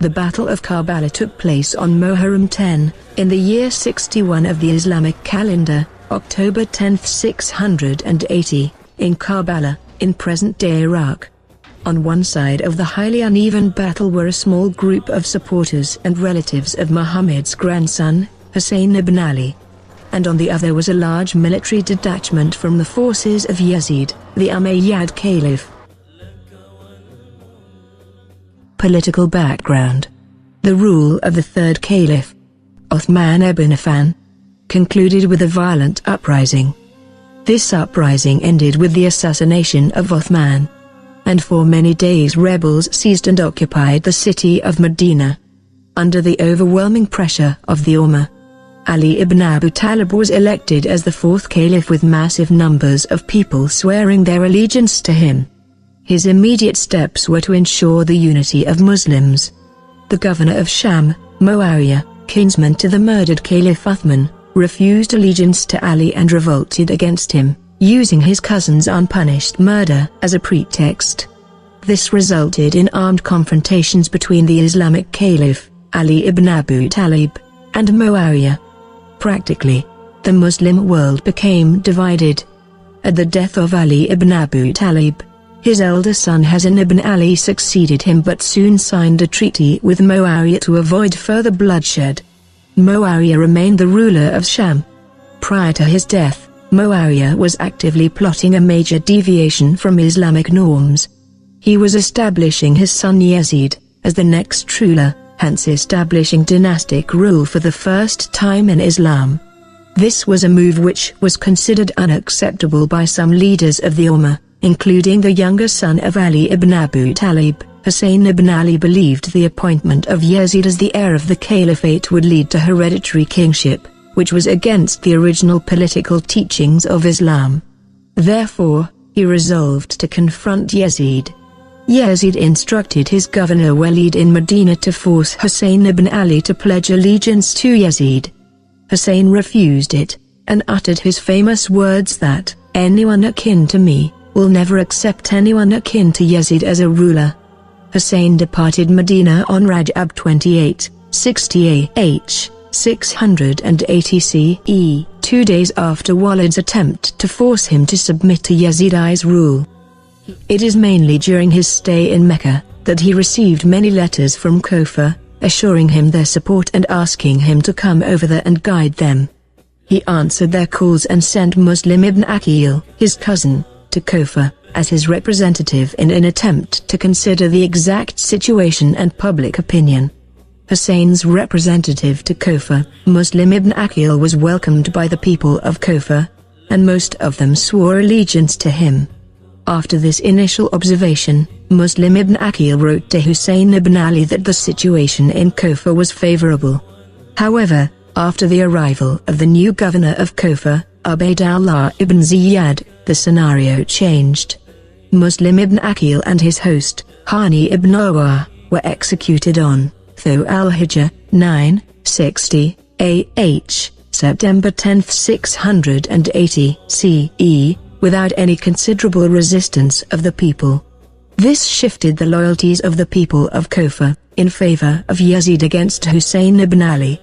The Battle of Karbala took place on Muharram 10, in the year 61 of the Islamic calendar, October 10, 680, in Karbala, in present-day Iraq. On one side of the highly uneven battle were a small group of supporters and relatives of Muhammad's grandson, Hussein ibn Ali. And on the other was a large military detachment from the forces of Yazid, the Umayyad Caliph. Political background. The rule of the third Caliph, Uthman ibn Affan, concluded with a violent uprising. This uprising ended with the assassination of Uthman, and for many days rebels seized and occupied the city of Medina. Under the overwhelming pressure of the Ummah, Ali ibn Abi Talib was elected as the fourth caliph with massive numbers of people swearing their allegiance to him. His immediate steps were to ensure the unity of Muslims. The governor of Sham, Muawiyah, kinsman to the murdered Caliph Uthman, refused allegiance to Ali and revolted against him, using his cousin's unpunished murder as a pretext. This resulted in armed confrontations between the Islamic Caliph, Ali ibn Abi Talib, and Muawiyah. Practically, the Muslim world became divided. At the death of Ali ibn Abi Talib, his elder son Hasan ibn Ali succeeded him but soon signed a treaty with Muawiyah to avoid further bloodshed. Muawiyah remained the ruler of Sham. Prior to his death, Muawiyah was actively plotting a major deviation from Islamic norms. He was establishing his son Yazid as the next ruler, hence establishing dynastic rule for the first time in Islam. This was a move which was considered unacceptable by some leaders of the Ummah, including the younger son of Ali ibn Abi Talib. Hussein ibn Ali believed the appointment of Yazid as the heir of the caliphate would lead to hereditary kingship, which was against the original political teachings of Islam. Therefore, he resolved to confront Yazid. Yazid instructed his governor Walid in Medina to force Hussein ibn Ali to pledge allegiance to Yazid. Hussein refused it, and uttered his famous words that, "Anyone akin to me, will never accept anyone akin to Yazid as a ruler." Hussein departed Medina on Rajab 28, 60 AH, 680 CE, 2 days after Walid's attempt to force him to submit to Yazid's rule. It is mainly during his stay in Mecca that he received many letters from Kufa, assuring him their support and asking him to come over there and guide them. He answered their calls and sent Muslim ibn Aqil, his cousin, to Kufa, as his representative in an attempt to consider the exact situation and public opinion. Hussein's representative to Kufa, Muslim ibn Aqil, was welcomed by the people of Kufa, and most of them swore allegiance to him. After this initial observation, Muslim ibn Aqil wrote to Hussein ibn Ali that the situation in Kufa was favorable. However, after the arrival of the new governor of Kufa, Ubaydullah ibn Ziyad, the scenario changed. Muslim ibn Aqil and his host, Hani ibn Awar, were executed on Dhu al-Hijjah, 960 AH, September 10, 680 CE, without any considerable resistance of the people. This shifted the loyalties of the people of Kufa, in favor of Yazid against Hussein ibn Ali.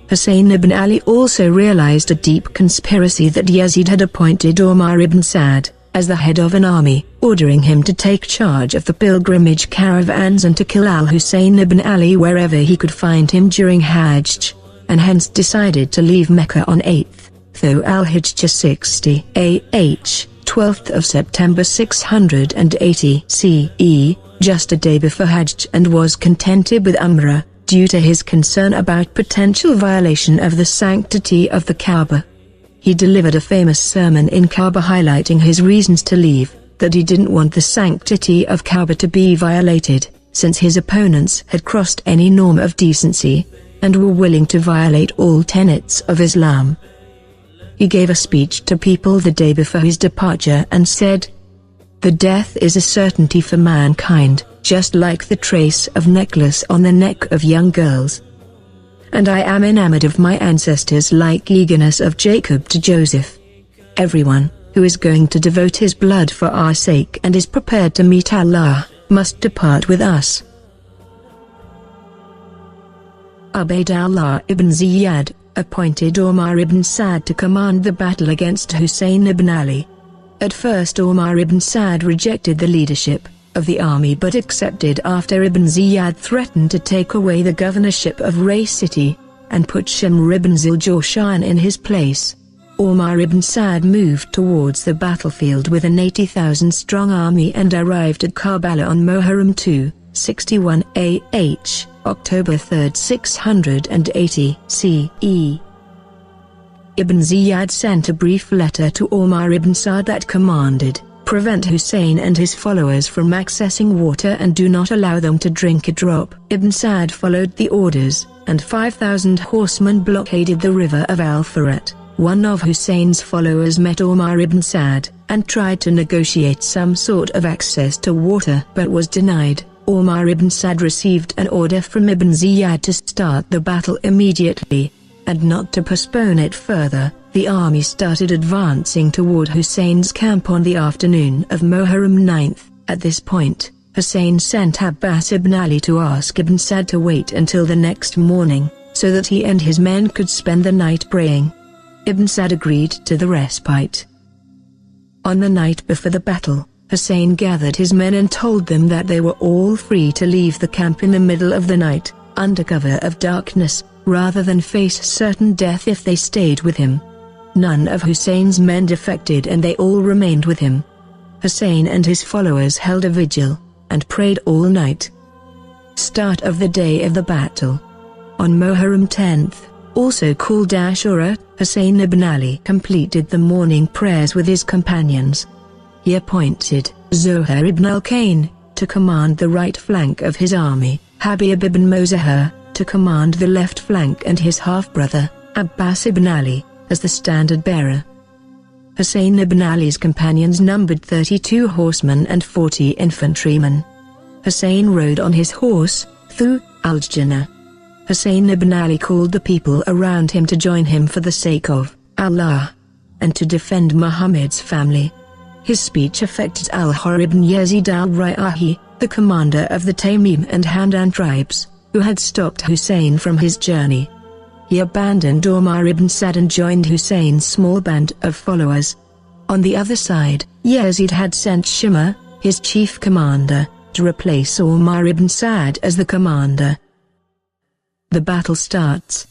Hussein ibn Ali also realized a deep conspiracy that Yazid had appointed Umar ibn Sa'd as the head of an army, ordering him to take charge of the pilgrimage caravans and to kill al-Hussein ibn Ali wherever he could find him during Hajj, and hence decided to leave Mecca on 8th Dhu al-Hijjah 60 AH, 12th of September 680 CE, just a day before Hajj, and was contented with Umrah, due to his concern about potential violation of the sanctity of the Kaaba. He delivered a famous sermon in Kaaba highlighting his reasons to leave, that he didn't want the sanctity of Kaaba to be violated, since his opponents had crossed any norm of decency, and were willing to violate all tenets of Islam. He gave a speech to people the day before his departure and said, "The death is a certainty for mankind, just like the trace of necklace on the neck of young girls. And I am enamored of my ancestors like eagerness of Jacob to Joseph. Everyone who is going to devote his blood for our sake and is prepared to meet Allah, must depart with us." Ubaydullah ibn Ziyad appointed Umar ibn Sa'd to command the battle against Hussein ibn Ali. At first Umar ibn Sa'd rejected the leadership of the army but accepted after Ibn Ziyad threatened to take away the governorship of Ray city, and put Shimr ibn Ziljawshan in his place. Umar ibn Sa'd moved towards the battlefield with an 80,000-strong army and arrived at Karbala on Muharram 2, 61 AH, October 3, 680 CE. Ibn Ziyad sent a brief letter to Umar ibn Sa'd that commanded, "Prevent Hussein and his followers from accessing water and do not allow them to drink a drop." Ibn Sa'd followed the orders, and 5,000 horsemen blockaded the river of Al-Furat. One of Hussein's followers met Umar ibn Sa'd, and tried to negotiate some sort of access to water but was denied. Umar ibn Sa'd received an order from Ibn Ziyad to start the battle immediately, and not to postpone it further. The army started advancing toward Hussein's camp on the afternoon of Muharram 9th. At this point, Hussein sent Abbas ibn Ali to ask Ibn Sa'd to wait until the next morning, so that he and his men could spend the night praying. Ibn Sa'd agreed to the respite. On the night before the battle, Hussein gathered his men and told them that they were all free to leave the camp in the middle of the night, under cover of darkness, rather than face certain death if they stayed with him. None of Hussein's men defected and they all remained with him. Hussein and his followers held a vigil, and prayed all night. Start of the day of the battle. On Muharram 10th, also called Ashura, Hussein ibn Ali completed the morning prayers with his companions. He appointed Zuhair ibn al-Kain to command the right flank of his army, Habib ibn Muzahir to command the left flank, and his half-brother, Abbas ibn Ali, as the standard-bearer. Hussein ibn Ali's companions numbered 32 horsemen and 40 infantrymen. Hussein rode on his horse, Thu al-Jannah. Hussein ibn Ali called the people around him to join him for the sake of Allah, and to defend Muhammad's family. His speech affected Al-Hur ibn Yazid al-Ri'ahi, the commander of the Tamim and Hamdan tribes, who had stopped Hussein from his journey. He abandoned Umar ibn Sa'd and joined Hussein's small band of followers. On the other side, Yazid had sent Shimr, his chief commander, to replace Umar ibn Sa'd as the commander. The battle starts.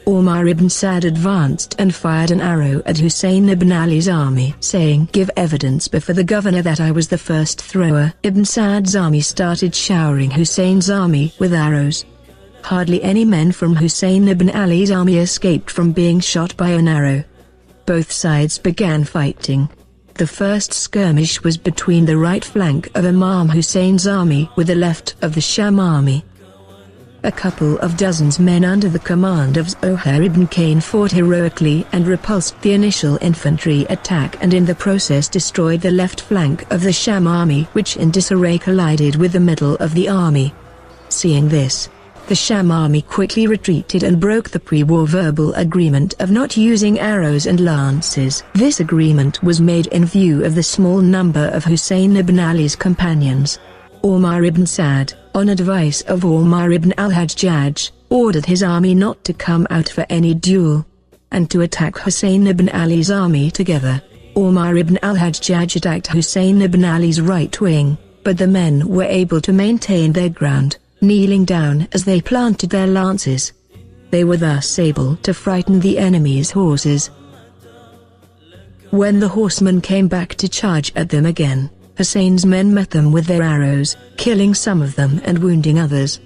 Umar ibn Sa'd advanced and fired an arrow at Hussein ibn Ali's army, saying, "Give evidence before the governor that I was the first thrower." Ibn Sa'd's army started showering Hussein's army with arrows. Hardly any men from Hussein ibn Ali's army escaped from being shot by an arrow. Both sides began fighting. The first skirmish was between the right flank of Imam Hussein's army with the left of the Sham army. A couple of dozens men under the command of Zuhair ibn Kain fought heroically and repulsed the initial infantry attack, and in the process destroyed the left flank of the Sham army, which in disarray collided with the middle of the army. Seeing this, the Sham army quickly retreated and broke the pre-war verbal agreement of not using arrows and lances. This agreement was made in view of the small number of Hussein ibn Ali's companions. Umar ibn Sa'd, on advice of Umar ibn al-Hajjaj, ordered his army not to come out for any duel, and to attack Hussein ibn Ali's army together. Umar ibn al-Hajjaj attacked Hussein ibn Ali's right wing, but the men were able to maintain their ground, kneeling down as they planted their lances. They were thus able to frighten the enemy's horses. When the horsemen came back to charge at them again, Hussein's men met them with their arrows, killing some of them and wounding others.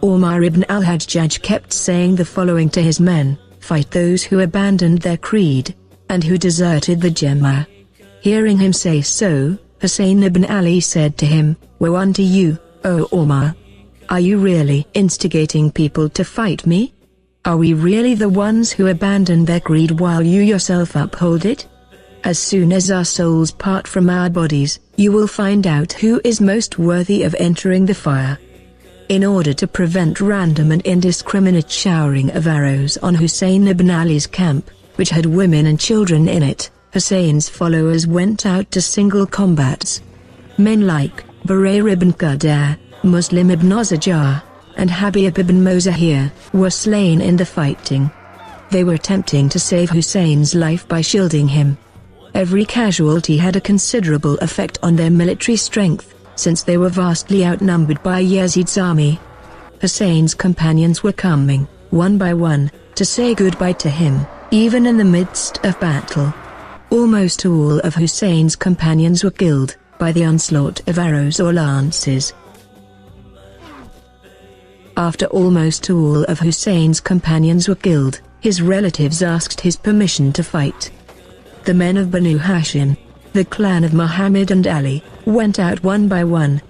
Umar ibn al-Hajjaj kept saying the following to his men: "Fight those who abandoned their creed, and who deserted the Jama'ah." Hearing him say so, Hussein ibn Ali said to him, "Woe unto you, O Umar! Are you really instigating people to fight me? Are we really the ones who abandoned their creed while you yourself uphold it? As soon as our souls part from our bodies, you will find out who is most worthy of entering the fire." In order to prevent random and indiscriminate showering of arrows on Hussein ibn Ali's camp, which had women and children in it, Hussein's followers went out to single combats. Men like Burair ibn Qadar, Muslim ibn Ozajah, and Habib ibn Muzahir, were slain in the fighting. They were attempting to save Hussein's life by shielding him. Every casualty had a considerable effect on their military strength, since they were vastly outnumbered by Yazid's army. Hussein's companions were coming, one by one, to say goodbye to him, even in the midst of battle. Almost all of Hussein's companions were killed by the onslaught of arrows or lances. After almost all of Hussein's companions were killed, his relatives asked his permission to fight. The men of Banu Hashim, the clan of Muhammad and Ali, went out one by one.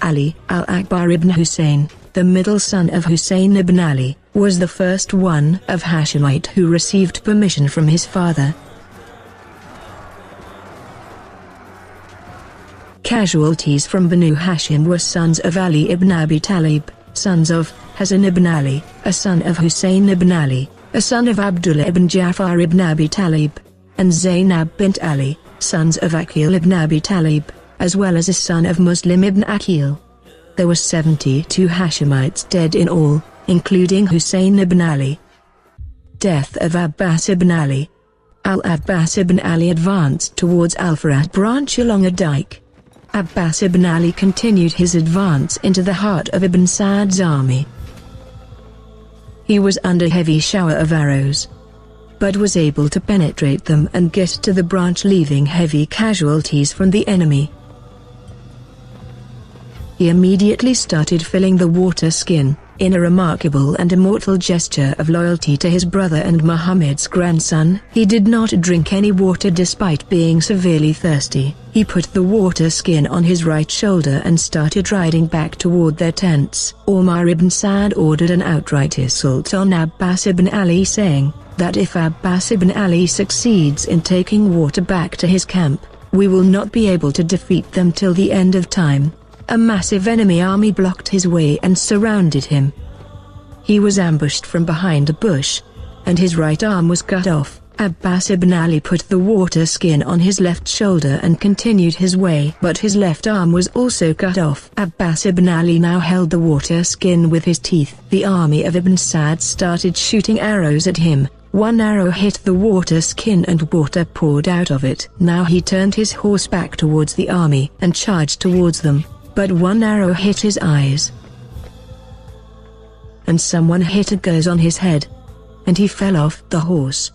Ali al-Akbar ibn Hussein, the middle son of Hussein ibn Ali, was the first one of Hashemite who received permission from his father. Casualties from Banu Hashim were sons of Ali ibn Abi Talib, sons of Hasan ibn Ali, a son of Hussein ibn Ali, a son of Abdullah ibn Ja'far ibn Abi Talib, and Zainab bint Ali, sons of Aqil ibn Abi Talib, as well as a son of Muslim ibn Aqil. There were 72 Hashemites dead in all, including Hussein ibn Ali. Death of Abbas ibn Ali. Al-Abbas ibn Ali advanced towards Al-Furat branch along a dike. Abbas ibn Ali continued his advance into the heart of Ibn Sa'd's army. He was under heavy shower of arrows, but was able to penetrate them and get to the branch, leaving heavy casualties from the enemy. He immediately started filling the water skin, in a remarkable and immortal gesture of loyalty to his brother and Muhammad's grandson. He did not drink any water despite being severely thirsty. He put the water skin on his right shoulder and started riding back toward their tents. Umar ibn Sa'd ordered an outright assault on Abbas ibn Ali, saying that if Abbas ibn Ali succeeds in taking water back to his camp, we will not be able to defeat them till the end of time. A massive enemy army blocked his way and surrounded him. He was ambushed from behind a bush, and his right arm was cut off. Abbas ibn Ali put the water skin on his left shoulder and continued his way, but his left arm was also cut off. Abbas ibn Ali now held the water skin with his teeth. The army of Ibn Sa'd started shooting arrows at him. One arrow hit the water skin and water poured out of it. Now he turned his horse back towards the army and charged towards them. But one arrow hit his eyes, and someone hit a gauze on his head, and he fell off the horse.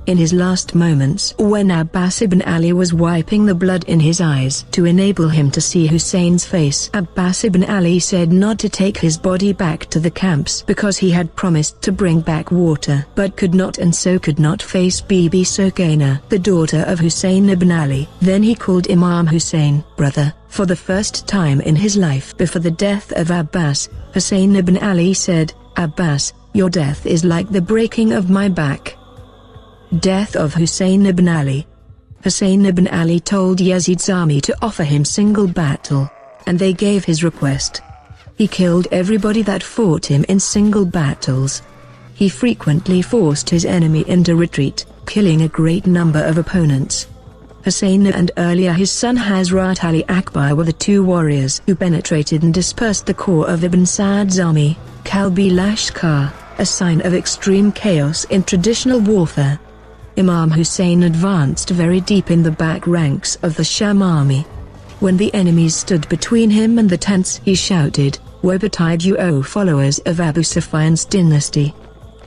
In his last moments, when Abbas ibn Ali was wiping the blood in his eyes to enable him to see Hussein's face, Abbas ibn Ali said not to take his body back to the camps because he had promised to bring back water, but could not, and so could not face Bibi Sokaina, the daughter of Hussein ibn Ali. Then he called Imam Hussein brother. For the first time in his life before the death of Abbas, Hussein ibn Ali said, "Abbas, your death is like the breaking of my back." Death of Hussein ibn Ali. Hussein ibn Ali told Yazid's army to offer him single battle, and they gave his request. He killed everybody that fought him in single battles. He frequently forced his enemy into retreat, killing a great number of opponents. Hussein and earlier his son Hazrat Ali Akbar were the two warriors who penetrated and dispersed the core of Ibn Sa'd's army, Kalbi Lashkar, a sign of extreme chaos in traditional warfare. Imam Hussein advanced very deep in the back ranks of the Sham army. When the enemies stood between him and the tents, he shouted, "Woe betide you, O followers of Abu Sufyan's dynasty!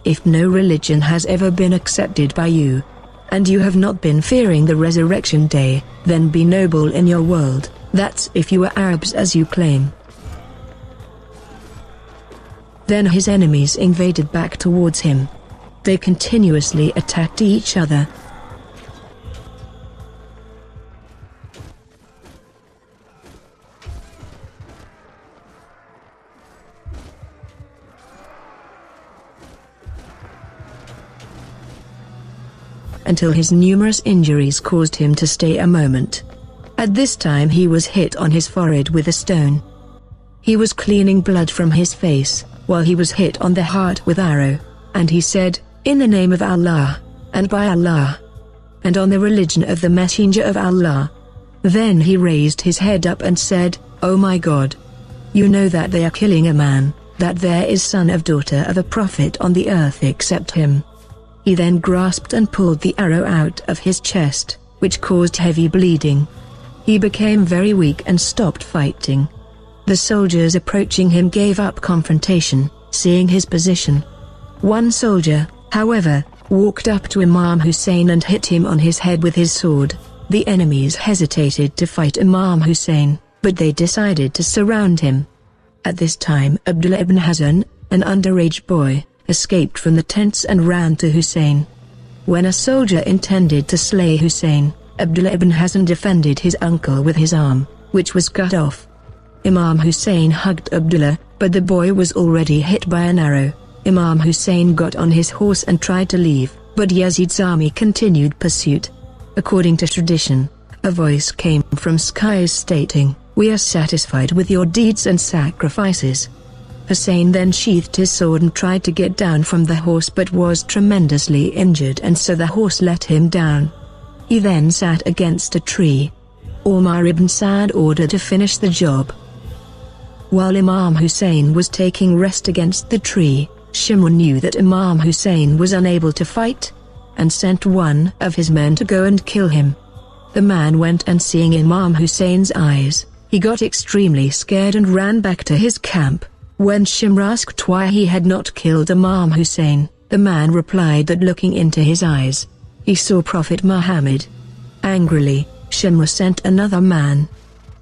If no religion has ever been accepted by you, and you have not been fearing the resurrection day, then be noble in your world, that's if you are Arabs as you claim." Then his enemies invaded back towards him. They continuously attacked each other. Until his numerous injuries caused him to stay a moment. At this time he was hit on his forehead with a stone. He was cleaning blood from his face, while he was hit on the heart with arrow, and he said, "In the name of Allah, and by Allah, and on the religion of the Messenger of Allah." Then he raised his head up and said, "Oh my God! You know that they are killing a man that there is son of daughter of a prophet on the earth except him. He then grasped and pulled the arrow out of his chest, which caused heavy bleeding. He became very weak and stopped fighting. The soldiers approaching him gave up confrontation, seeing his position. One soldier, however, walked up to Imam Hussein and hit him on his head with his sword. The enemies hesitated to fight Imam Hussein, but they decided to surround him. At this time Abdullah ibn Hassan, an underage boy, escaped from the tents and ran to Hussein. When a soldier intended to slay Hussein, Abdullah ibn Hassan defended his uncle with his arm, which was cut off. Imam Hussein hugged Abdullah, but the boy was already hit by an arrow. Imam Hussein got on his horse and tried to leave, but Yazid's army continued pursuit. According to tradition, a voice came from skies stating, "We are satisfied with your deeds and sacrifices." Hussein then sheathed his sword and tried to get down from the horse but was tremendously injured, and so the horse let him down. He then sat against a tree. Umar ibn Sa'd ordered to finish the job. While Imam Hussein was taking rest against the tree, Shimr knew that Imam Hussein was unable to fight, and sent one of his men to go and kill him. The man went, and seeing Imam Hussein's eyes, he got extremely scared and ran back to his camp. When Shimr asked why he had not killed Imam Hussein, the man replied that looking into his eyes, he saw Prophet Muhammad. Angrily, Shimr sent another man.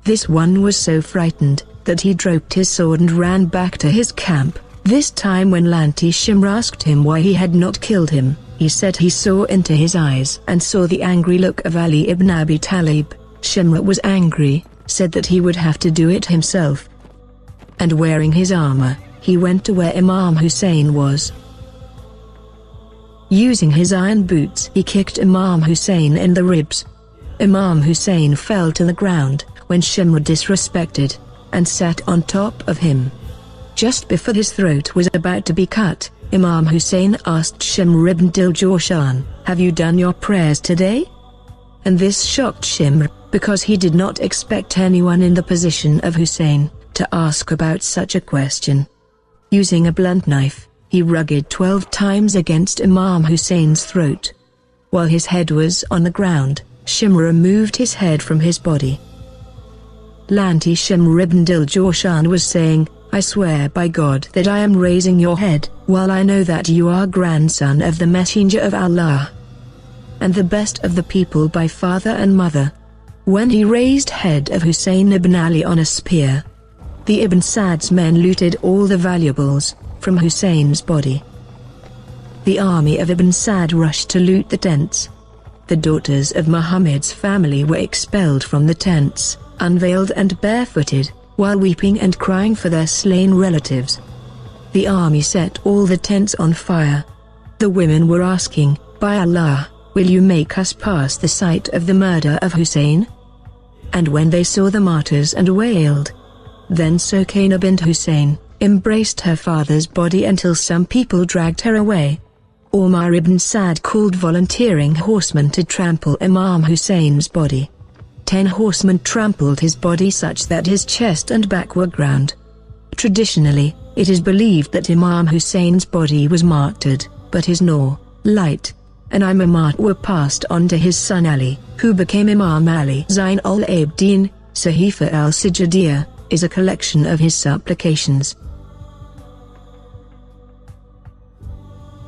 This one was so frightened that he dropped his sword and ran back to his camp. This time when Lanti Shimr asked him why he had not killed him, he said he saw into his eyes and saw the angry look of Ali ibn Abi Talib. Shimr was angry, said that he would have to do it himself. And wearing his armor, he went to where Imam Hussein was. Using his iron boots, he kicked Imam Hussein in the ribs. Imam Hussein fell to the ground, when Shimr disrespected, and sat on top of him. Just before his throat was about to be cut, Imam Hussein asked Shimr ibn Dil-Jawshan, "Have you done your prayers today?" And this shocked Shimr, because he did not expect anyone in the position of Hussein to ask about such a question. Using a blunt knife, he rugged 12 times against Imam Hussein's throat. While his head was on the ground, Shimr removed his head from his body. Lanti Shimr ibn Dil-Jawshan was saying, "I swear by God that I am raising your head, while I know that you are grandson of the Messenger of Allah, and the best of the people by father and mother." When he raised head of Hussein ibn Ali on a spear, the Ibn Sa'd's men looted all the valuables from Hussein's body. The army of Ibn Sa'd rushed to loot the tents. The daughters of Muhammad's family were expelled from the tents, unveiled and barefooted, while weeping and crying for their slain relatives. The army set all the tents on fire. The women were asking, "By Allah, will you make us pass the sight of the murder of Hussein?" And when they saw the martyrs and wailed, then Sukaina bint Hussein embraced her father's body until some people dragged her away. Umar ibn Sa'd called volunteering horsemen to trample Imam Hussein's body. 10 horsemen trampled his body such that his chest and back were ground. Traditionally, it is believed that Imam Hussein's body was martyred, but his nur, light, and imamat were passed on to his son Ali, who became Imam Ali. Zain al-Abidin, Sahifa al-Sijadiyya, is a collection of his supplications.